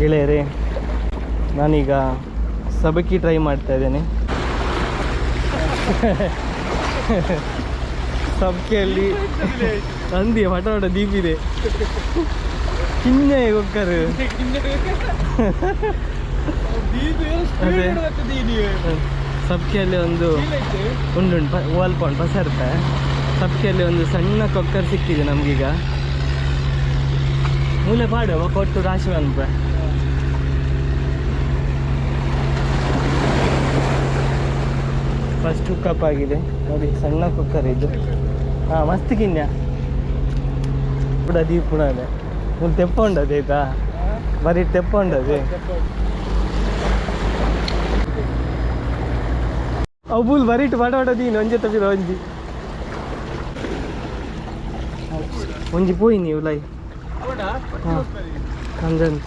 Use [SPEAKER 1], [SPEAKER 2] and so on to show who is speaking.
[SPEAKER 1] ಗೆಳೆಯರೇ, ನಾನೀಗ ಸಬಕಿ ಟ್ರೈ ಮಾಡ್ತಾ ಇದ್ದೇನೆ. ಸಬ್ಕೆಯಲ್ಲಿ ಅಂದಿ ಮಠ ದೀಪಿದೆ ಕಿನ್ನೆ ಕೊಕ್ಕರು ಅದೇ ಸಬ್ಕೆಯಲ್ಲಿ ಒಂದು ಉಂಡು ಓಲ್ಪೌಂಡ್ ಪಸರ್ತೆ. ಸಬ್ಕೆಯಲ್ಲಿ ಒಂದು ಸಣ್ಣ ಕೊಕ್ಕರ್ ಸಿಕ್ಕಿದೆ ನಮಗೀಗ. ಮೂಲೆ ಪಾಡುವ ಕೊಟ್ಟು ರಾಶಿ ಅನ್ಪ. ಫಸ್ಟ್ ಹುಕ್ಕಪ್ ಆಗಿದೆ ನೋಡಿ, ಸಣ್ಣ ಕುಕ್ಕರ್ ಇದು. ಹಾಂ ಮಸ್ತ್ ಕಿನ್ಯ ಪುಡ ದೀಪ ಪುಡ ಅದೇ ಒಂದು ತೆಪ್ಪ ಉಂಡದೆ ಆಯ್ತಾ, ಬರೀ ತೆಪ್ಪ ಉಂಡದೆ ಅಬುಲ್ ಬರೀಟ್ ಬಡೀನು ಒಂಜೆ ತಪ್ಪಿದ ಒಂಜಿ ಪೋಯಿ ನೀವು ಲೈ ಹಾಂ ಕಂದಂತ